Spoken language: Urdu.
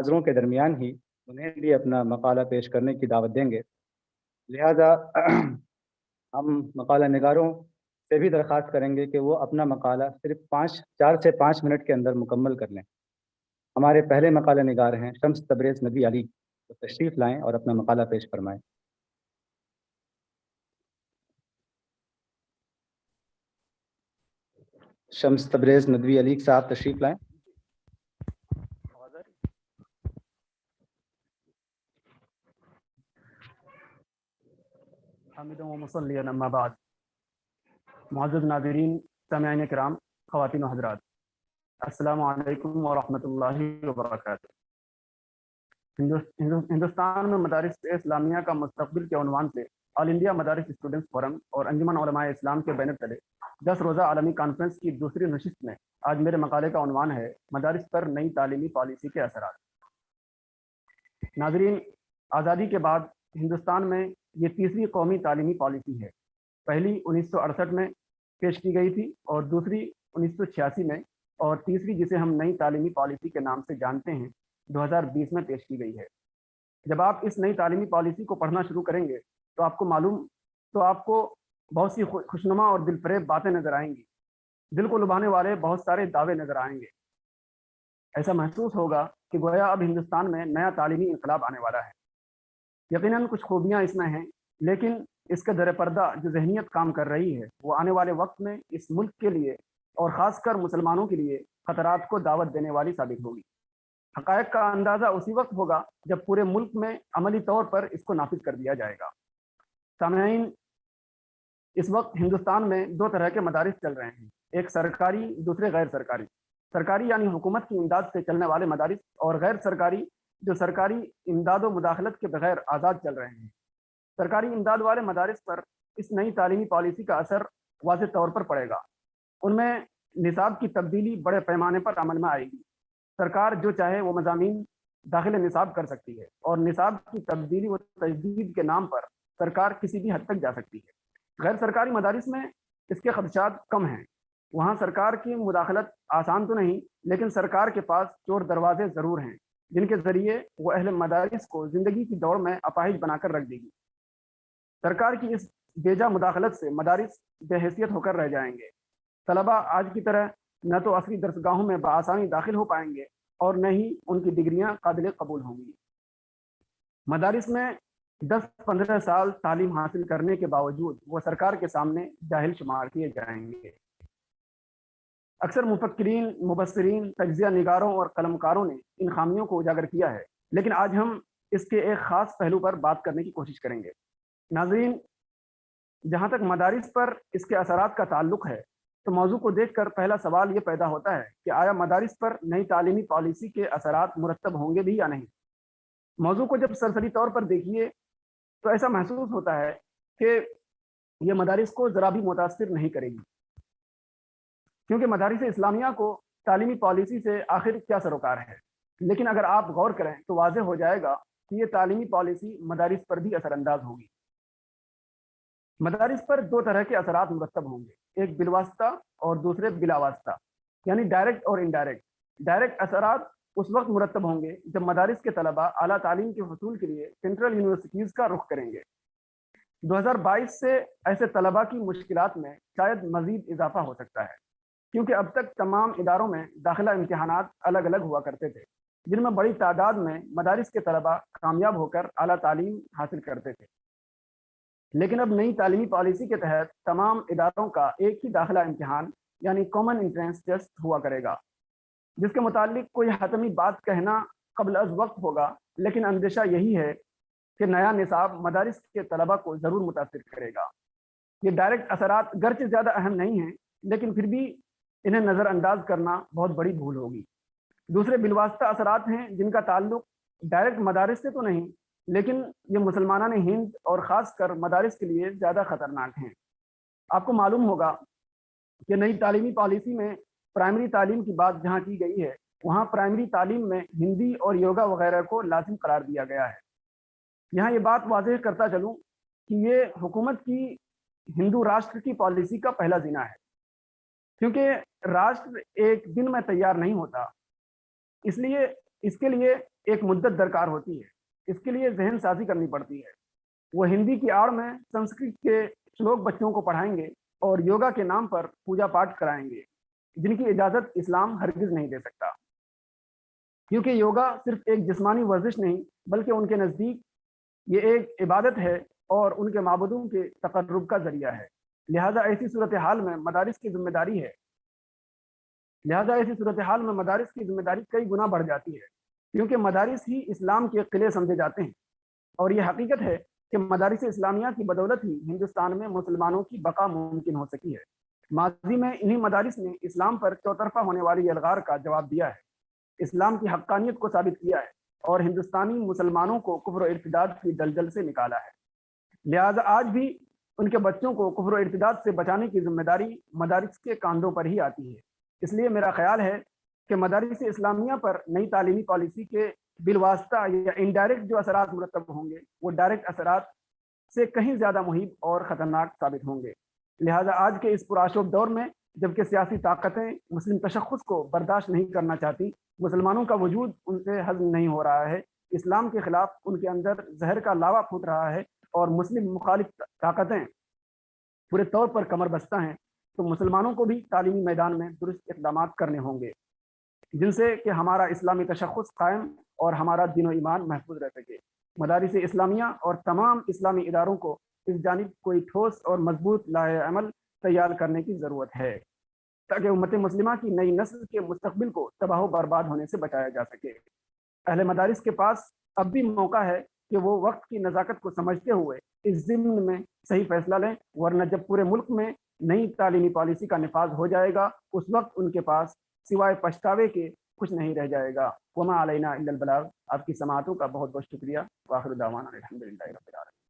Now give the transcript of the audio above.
ناظروں کے درمیان ہی انہیں بھی اپنا مقالہ پیش کرنے کی دعوت دیں گے، لہذا ہم مقالہ نگاروں سے بھی درخواست کریں گے کہ وہ اپنا مقالہ صرف 4 سے 5 منٹ کے اندر مکمل کر لیں۔ ہمارے پہلے مقالہ نگار ہیں شمس تبریز ندوی علی، تو تشریف لائیں اور اپنا مقالہ پیش فرمائیں۔ شمس تبریز ندوی علی صاحب تشریف لائیں۔ حامد و مصلیًا اما بعد، معزز ناظرین، سامعین کرام، خواتین و حضرات، السلام علیکم ورحمۃ اللہ وبرکاتہ۔ ہندوستان میں مدارس اسلامیہ کا مستقبل کے عنوان سے آل انڈیا مدارس اسٹوڈنٹس فورم اور انجمن علماء اسلام کے بینر تلے 10 روزہ عالمی کانفرنس کی دوسری نشست میں آج میرے مقالے کا عنوان ہے مدارس پر نئی تعلیمی پالیسی کے اثرات۔ ناظرین، آزادی کے بعد ہندوستان میں یہ تیسری قومی تعلیمی پالیسی ہے۔ پہلی 1968 میں پیش کی گئی تھی اور دوسری 1986 میں، اور تیسری جسے ہم نئی تعلیمی پالیسی کے نام سے جانتے ہیں 2020 میں پیش کی گئی ہے۔ جب آپ اس نئی تعلیمی پالیسی کو پڑھنا شروع کریں گے تو آپ کو بہت سی خوشنما اور دل فریب باتیں نظر آئیں گی، دل کو لبھانے والے بہت سارے دعوے نظر آئیں گے۔ ایسا محسوس ہوگا کہ گویا اب ہندوستان میں نیا تعلیمی انقلاب آنے والا ہے۔ یقیناً کچھ خوبیاں اس میں ہیں، لیکن اس کے در پردہ جو ذہنیت کام کر رہی ہے وہ آنے والے وقت میں اس ملک کے لیے اور خاص کر مسلمانوں کے لیے خطرات کو دعوت دینے والی ثابت ہوگی۔ حقائق کا اندازہ اسی وقت ہوگا جب پورے ملک میں عملی طور پر اس کو نافذ کر دیا جائے گا۔ سامعین، اس وقت ہندوستان میں 2 طرح کے مدارس چل رہے ہیں، ایک سرکاری، دوسرے غیر سرکاری۔ سرکاری یعنی حکومت کی امداد سے چلنے والے مدارس، اور غیر سرکاری جو سرکاری امداد و مداخلت کے بغیر آزاد چل رہے ہیں۔ سرکاری امداد والے مدارس پر اس نئی تعلیمی پالیسی کا اثر واضح طور پر پڑے گا۔ ان میں نصاب کی تبدیلی بڑے پیمانے پر عمل میں آئے گی۔ سرکار جو چاہے وہ مضامین داخل نصاب کر سکتی ہے، اور نصاب کی تبدیلی و تجدید کے نام پر سرکار کسی بھی حد تک جا سکتی ہے۔ غیر سرکاری مدارس میں اس کے خدشات کم ہیں۔ وہاں سرکار کی مداخلت آسان تو نہیں، لیکن سرکار کے پاس چور دروازے ضرور ہیں جن کے ذریعے وہ اہل مدارس کو زندگی کی دوڑ میں اپاہج بنا کر رکھ دے گی۔ سرکار کی اس بیجا مداخلت سے مدارس بے حیثیت ہو کر رہ جائیں گے۔ طلباء آج کی طرح نہ تو عصری درسگاہوں میں بآسانی داخل ہو پائیں گے اور نہ ہی ان کی ڈگریاں قابل قبول ہوں گی۔ مدارس میں 10-15 سال تعلیم حاصل کرنے کے باوجود وہ سرکار کے سامنے جاہل شمار کیے جائیں گے۔ اکثر مفکرین، مبصرین، تجزیہ نگاروں اور قلمکاروں نے ان خامیوں کو اجاگر کیا ہے، لیکن آج ہم اس کے ایک خاص پہلو پر بات کرنے کی کوشش کریں گے۔ ناظرین، جہاں تک مدارس پر اس کے اثرات کا تعلق ہے تو موضوع کو دیکھ کر پہلا سوال یہ پیدا ہوتا ہے کہ آیا مدارس پر نئی تعلیمی پالیسی کے اثرات مرتب ہوں گے بھی یا نہیں۔ موضوع کو جب سرسری طور پر دیکھیے تو ایسا محسوس ہوتا ہے کہ یہ مدارس کو ذرا بھی متاثر نہیں کرے گی، کیونکہ مدارس اسلامیہ کو تعلیمی پالیسی سے آخر کیا سروکار ہے۔ لیکن اگر آپ غور کریں تو واضح ہو جائے گا کہ یہ تعلیمی پالیسی مدارس پر بھی اثر انداز ہوگی۔ مدارس پر 2 طرح کے اثرات مرتب ہوں گے، ایک بالواسطہ اور دوسرے بلا واسطہ، یعنی ڈائریکٹ اور انڈائریکٹ۔ ڈائریکٹ اثرات اس وقت مرتب ہوں گے جب مدارس کے طلباء اعلیٰ تعلیم کے حصول کے لیے سینٹرل یونیورسٹیز کا رخ کریں گے۔ 2022 سے ایسے طلباء کی مشکلات میں شاید مزید اضافہ ہو سکتا ہے، کیونکہ اب تک تمام اداروں میں داخلہ امتحانات الگ الگ ہوا کرتے تھے، جن میں بڑی تعداد میں مدارس کے طلباء کامیاب ہو کر اعلیٰ تعلیم حاصل کرتے تھے۔ لیکن اب نئی تعلیمی پالیسی کے تحت تمام اداروں کا ایک ہی داخلہ امتحان یعنی کامن انٹرنس ٹیسٹ ہوا کرے گا، جس کے متعلق کوئی حتمی بات کہنا قبل از وقت ہوگا، لیکن اندیشہ یہی ہے کہ نیا نصاب مدارس کے طلباء کو ضرور متاثر کرے گا۔ یہ ڈائریکٹ اثرات گرچہ زیادہ اہم نہیں ہیں، لیکن پھر بھی انہیں نظر انداز کرنا بہت بڑی بھول ہوگی۔ دوسرے بالواسطہ اثرات ہیں جن کا تعلق ڈائریکٹ مدارس سے تو نہیں، لیکن یہ مسلمانان ہند اور خاص کر مدارس کے لیے زیادہ خطرناک ہیں۔ آپ کو معلوم ہوگا کہ نئی تعلیمی پالیسی میں پرائمری تعلیم کی بات جہاں کی گئی ہے، وہاں پرائمری تعلیم میں ہندی اور یوگا وغیرہ کو لازم قرار دیا گیا ہے۔ یہاں یہ بات واضح کرتا چلوں کہ یہ حکومت کی ہندو راشٹر کی پالیسی کا پہلا زنا ہے، کیونکہ راشٹر ایک دن میں تیار نہیں ہوتا، اس لیے اس کے لیے ایک مدت درکار ہوتی ہے، اس کے لیے ذہن سازی کرنی پڑتی ہے۔ وہ ہندی کی آڑ میں سنسکرت کے شلوک بچوں کو پڑھائیں گے اور یوگا کے نام پر پوجا پاٹ کرائیں گے، جن کی اجازت اسلام ہرگز نہیں دے سکتا، کیونکہ یوگا صرف ایک جسمانی ورزش نہیں بلکہ ان کے نزدیک یہ ایک عبادت ہے اور ان کے معبودوں کے تقرب کا ذریعہ ہے۔ لہذا ایسی صورتحال میں مدارس کی ذمہ داری کئی گنا بڑھ جاتی ہے، کیونکہ مدارس ہی اسلام کے قلعے سمجھے جاتے ہیں، اور یہ حقیقت ہے کہ مدارس اسلامیہ کی بدولت ہی ہندوستان میں مسلمانوں کی بقا ممکن ہو سکی ہے۔ ماضی میں انہی مدارس نے اسلام پر چوطرفہ ہونے والی الغار کا جواب دیا ہے، اسلام کی حقانیت کو ثابت کیا ہے اور ہندوستانی مسلمانوں کو کفر و ارتداد کی دلدل سے نکالا ہے۔ لہذا آج بھی ان کے بچوں کو کفر و ارتداد سے بچانے کی ذمہ داری مدارس کے کاندھوں پر ہی آتی ہے۔ اس لیے میرا خیال ہے کہ مدارس اسلامیہ پر نئی تعلیمی پالیسی کے بالواسطہ یا انڈائریکٹ جو اثرات مرتب ہوں گے وہ ڈائریکٹ اثرات سے کہیں زیادہ محیب اور خطرناک ثابت ہوں گے۔ لہذا آج کے اس پرآشوب دور میں جبکہ سیاسی طاقتیں مسلم تشخص کو برداشت نہیں کرنا چاہتی، مسلمانوں کا وجود ان سے ہضم نہیں ہو رہا ہے، اسلام کے خلاف ان کے اندر زہر کا لاوا پھوٹ رہا ہے اور مسلم مخالف طاقتیں پورے طور پر کمر بستہ ہیں، تو مسلمانوں کو بھی تعلیمی میدان میں درست اقدامات کرنے ہوں گے جن سے کہ ہمارا اسلامی تشخص قائم اور ہمارا دین و ایمان محفوظ رہ سکے۔ مدارس اسلامیہ اور تمام اسلامی اداروں کو اس جانب کوئی ٹھوس اور مضبوط لائحہ عمل تیار کرنے کی ضرورت ہے تاکہ امت مسلمہ کی نئی نسل کے مستقبل کو تباہ و برباد ہونے سے بچایا جا سکے۔ اہل مدارس کے پاس اب بھی موقع ہے کہ وہ وقت کی نزاکت کو سمجھتے ہوئے اس ضمن میں صحیح فیصلہ لیں، ورنہ جب پورے ملک میں نئی تعلیمی پالیسی کا نفاذ ہو جائے گا اس وقت ان کے پاس سوائے پچھتاوے کے کچھ نہیں رہ جائے گا۔ وما علینا الا البلاغ۔ آپ کی سماعتوں کا بہت بہت شکریہ۔ وآخر دعوانا الحمدللہ رب العالمین۔